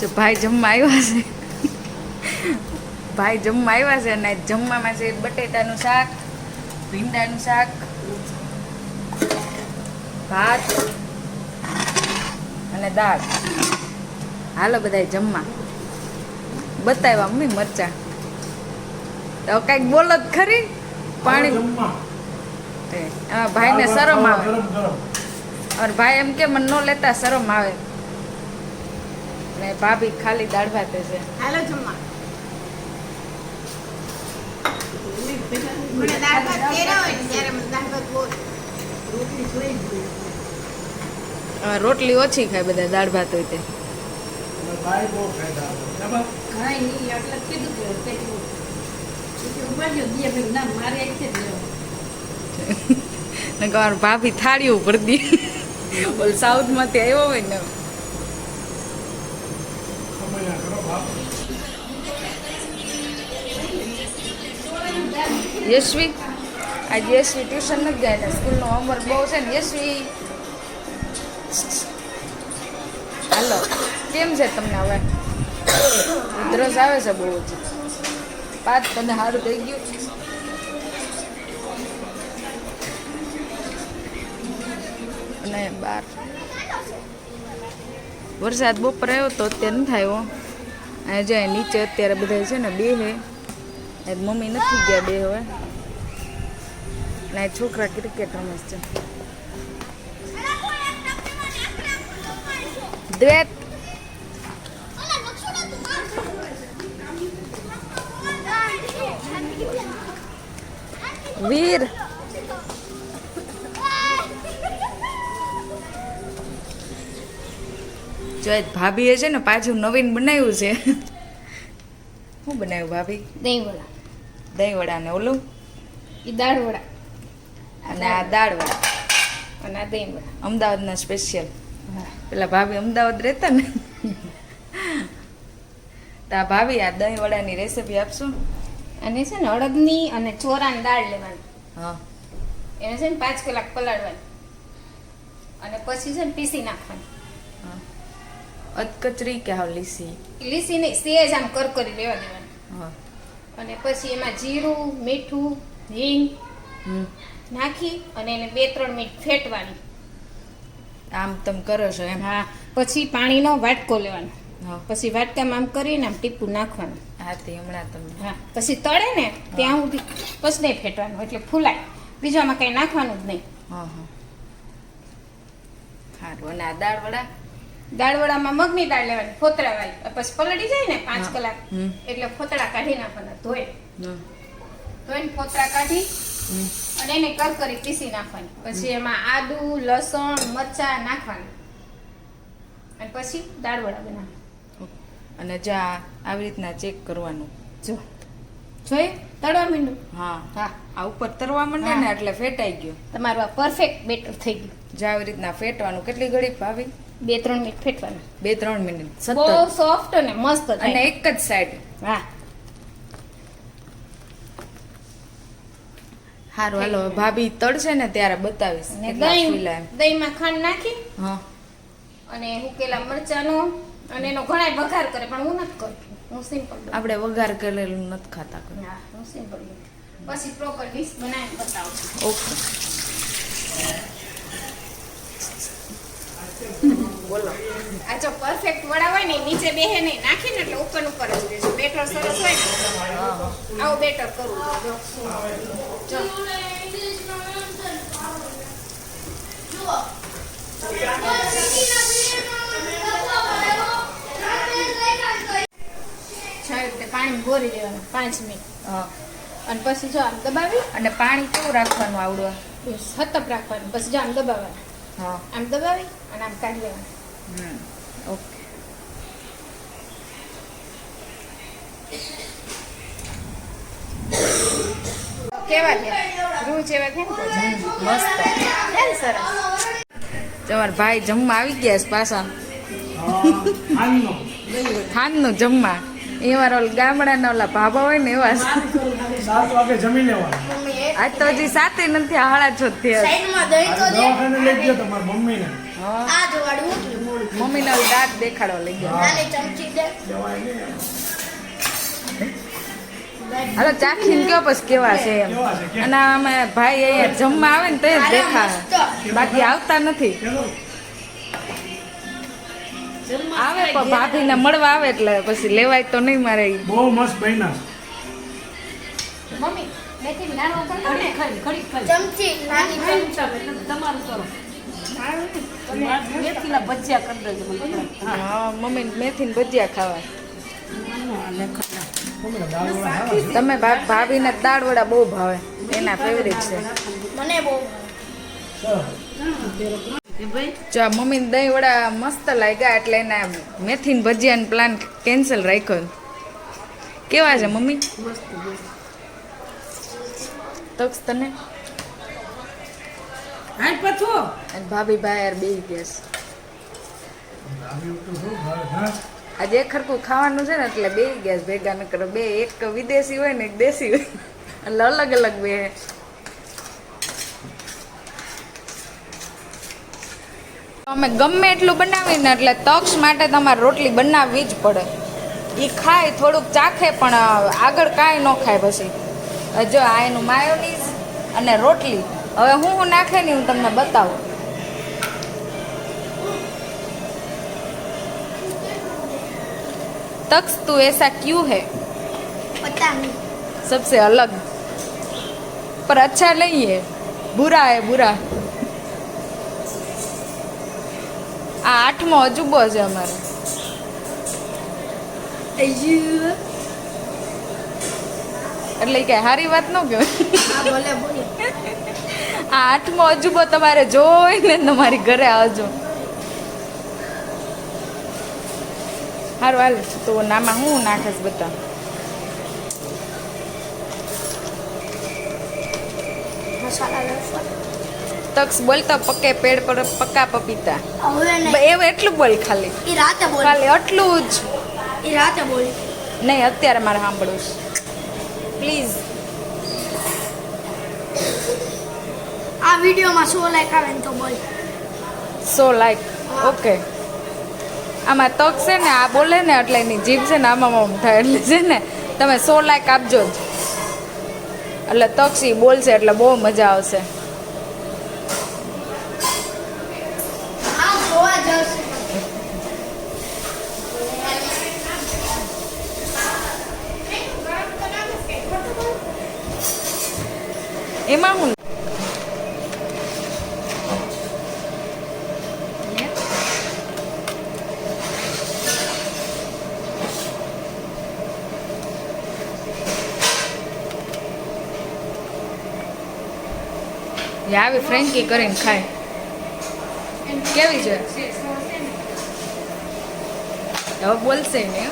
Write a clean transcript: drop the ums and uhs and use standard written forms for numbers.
જો ભાઈ જમવા આવ્યા છે. ભાઈ જમવા આવ્યા છે અને જમવામાં છે બટેટાનું શાક, ભીંડાનું શાક, ભાત અને દાળ. હાલો બધાય જમવા. બતાવ્યા મમ્મી મરચા. તો કઈક બોલો જ ખરી. પાણી ભાઈને શરમ આવે. और भाई एम के मन नो लेता शरम आवे ने भाभी खाली दाળ ભાત છે. હાલો જમવા. મને દાળ ભાત કેરા હોય ને ત્યારે મને દાળ ભાત બહુ રોટલી જોઈ જ રોટલી ઓછી ખાય બધા દાળ ભાત હોય તે. ભાઈ બહુ ખાય દાળ. ખાઈ નહીં એટલે કીધું કે પેટું ઉપર જો દિયા ભાઈ ના મારે એક છે ને કહો ભાભી થાળી ઉપર દી. ઓલ સાઉથ માંથી આવ્યો હોય ને. યશવી આજ યશવી ટ્યુશન નથી ગયા ને સ્કૂલનો હોમવર્ક બહુ છે ને. યશવી હાલો કેમ છે તમને હવે? ઉધરસ આવે છે બહુ જ. પાંચ તને સારું થઈ ગયું? અને બાર વરસાદ બપોર આવ્યો તો અત્યારે નથી આવ્યો. અને જાય નીચે અત્યારે બધા છે ને બે હે મમ્મી નથી ગયા બે હવે. ને છોકરા ક્રિકેટ રમે છે. દ્વેત વીર જો ભાભીએ છે ને પાછું નવીન બનાવ્યું છે. શું બનાવ્યું ભાભી? દહીં વડા. દહીં વડા ને ઓલું એ દાળ વડા અને આ દાળ વડા અને આ દહીં વડા અમદાવાદના સ્પેશિયલ. પેલા ભાભી અમદાવાદ રહેતા ને તો આ ભાભી આ દહીં વડાની રેસીપી આપશો? અને છે ને અડદની અને ચોરાની દાળ લેવાની. હા એને છે ને 5 કલાક પલાળવાની અને પછી છે ને પીસી નાખવાની. અધકચરી કે હાવ લીસી? લીસી નહીં, સેજ આમ કરકરી લેવા દેવાની. હા અને પછી એમાં જીરું, મીઠું, હિંગ નાખી અને એને 2-3 મિનિટ ફેટવાની. આમ તમે કરો છો એમ? હા. પછી પાણીનો વાટકો લેવાનો. હા પછી વાટકામાં આમ કરીને આમ ટીપું નાખવાનું. હા તે હમણાં તમે હા. પછી તળે ને ત્યાં સુધી પછી નહીં ફેટવાનું એટલે ફૂલાય. બીજામાં કંઈ નાખવાનું જ નહીં. હા હા સારું. અને આ દાળ વડા? દાળ વડામાં મગની દાળ લેવાની ફોતરા વાળી. પછી પલળી જાય ને 5 કલાક એટલે ફોતરા કાઢી નાખવાના ધોઈને ફોતરા કાઢી અને એને કરકરી પીસી નાખવાની. પછી એમાં આદુ, લસણ, મરચા નાખવાનું અને પછી દાળ વડા બનાવવાના. અને જા આવી રીતના ચેક કરવાનું. જો જોઈ તળવા માંડું. હા હા. આ ઉપર તરવા માંડે ને એટલે ફેટાઈ ગયો. તમારું આ પરફેક્ટ બેટર થઈ ગયું. જા આવી રીતના ફેટવાનું. કેટલી ઘડી ભાવી? 2-3 મિનિટ ફેટવાનું. 2-3 મિનિટ બહુ સતત. સોફ્ટ અને મસ્ત અને થાય. એક જ સાઈડ. હા. હારું હાલો ભાભી તળશે ને ત્યારે બતાવીશ અને કેટલા ફૂલા એમ. દહીંમાં ખાંડ નાખી હા અને હુકેલા મરચાનો અને એનો ઘણાય વઘાર કરે પણ હું નથી કરતી. હું સિમ્પલ. આપણે વઘાર કરેલું નથી ખાતા કોઈ. હા, હું સિમ્પલ. પછી પ્રોપર ડીશ બનાવીને બતાવું. ઓકે બોલો. આ જો પરફેક્ટ વડા હોય ને નીચે બેહે નહીં નાખીને એટલે ઉપર ઉપર જ રહેશે. બેટર સરસ હોય ને આવું બેટર કરવું. જો પાણી બોરી દેવાનું 5 મિનિટ. હા અને પછી જો આમ દબાવી અને પાણી કેવું રાખવાનું આવડવા? સતપ રાખવાનું. પછી જો આમ દબાવવાનું. હા આમ દબાવી અને આમ કાઢી લેવાનું. ઓકે. કેવા થયા? રૂ જેવા થયા ને? મસ્ત. છે ને સરસ? તમારા ભાઈ જમવા આવી ગયા છે પાછા. ખાંડનું જમવા. એ મારા ઓલા ગામડાના ઓલા ભાભા હોય ને એવા. 7 વાગે જમી લેવાનું. આજ તો હજી 7 નથી, 6:30 થયા. સાઈડમાં દહીં તો દે. દવાખાને લઈ ગયો તમારા મમ્મીને. હા આ જોવાડું એટલે મોડું મમ્મીને હવે દાંત દેખાડવા લઈ ગયા નાની ચમચી દે દવાઈ નહીં હાલો ચાખીને કયો પછી કેવા છે એમ કેવા છે, કે? અને અમે ભાઈ અહીંયા જમવા આવે ને તો જ દેખાય બાકી આવતા નથી ચલો આવે પણ ભાભીને મળવા આવે એટલે પછી લેવાય તો નહીં મારે ઈ. બહુ મસ્ત બન્યા મમ્મી મેથી નાનો પણ ને ચમચી નાની ચમચી હા મમ્મી મેથીને ભજીયા ખાવા મમ્મીના દાળ વડા સારા છે. તમે ભાભીને દાળ વડા બહુ ભાવે એના ફેવરેટ છે મને બહુ જો આ મમ્મીને દહીં વડા મસ્ત લાગ્યા એટલે એના મેથીને ભજીયાનો પ્લાન કેન્સલ રાખ્યો કેવા છે મમ્મી તક્ષ તને અને ભાભી બહાર બેસી ગયા છે આવી તો શું ભાવે, હા? આજે એક ખરખું ખાવાનું છે ને એટલે બેસી ગયા છે ભેગા ન કરો બે એક વિદેશી હોય ને એક દેશી હોય એટલે અલગ અલગ બે અમે ગમે એટલું બનાવીને એટલે તક્ષ માટે તમારે રોટલી બનાવવી જ પડે એ ખાય થોડુંક ચાખે પણ આગળ કાંઈ ન ખાય પછી જો આ એનું માયોનીઝ અને રોટલી હવે હું નાખે ને હું તમને બતાવું तक्स तू ऐसा क्यों है પતા નહીં सबसे अलग पर अच्छा नहीं है बुरा है बुरा આ 8મો અજુબો છે અમારે એટલે કે સારી વાત ન કહેવાય હા બોલે બોલે આ 8મો અજુબો તમારે જોઈને તમારી ઘરે આવજો સારું હાલ તો નામાં હું નાખીશ બધા મસાલા લસણ તક્ષ બોલતો પકે પેડ પર પક્કા પપીતા હવે નહીં એવું એટલું બોલ ખાલી એ રાતે બોલે ખાલી આટલું જ એ રાતે બોલે નહીં અત્યારે મારે સાંભળવું છે પ્લીઝ આ વિડીયોમાં 100 લાઈક આવે ને તો બોલ 100 લાઈક ઓકે આમાં તક છે ને આ બોલે ને એટલે એની જીભ છે ને આમાં આમ થાય એટલે છે ને તમે 100 લાઈક આપજો જ એટલે તક્ષી બોલશે એટલે બહુ મજા આવશે આ જોવા જશે એમાં હું આવી ફ્રેન્કી કરીને ખાય કેવી છે હવે બોલશે ને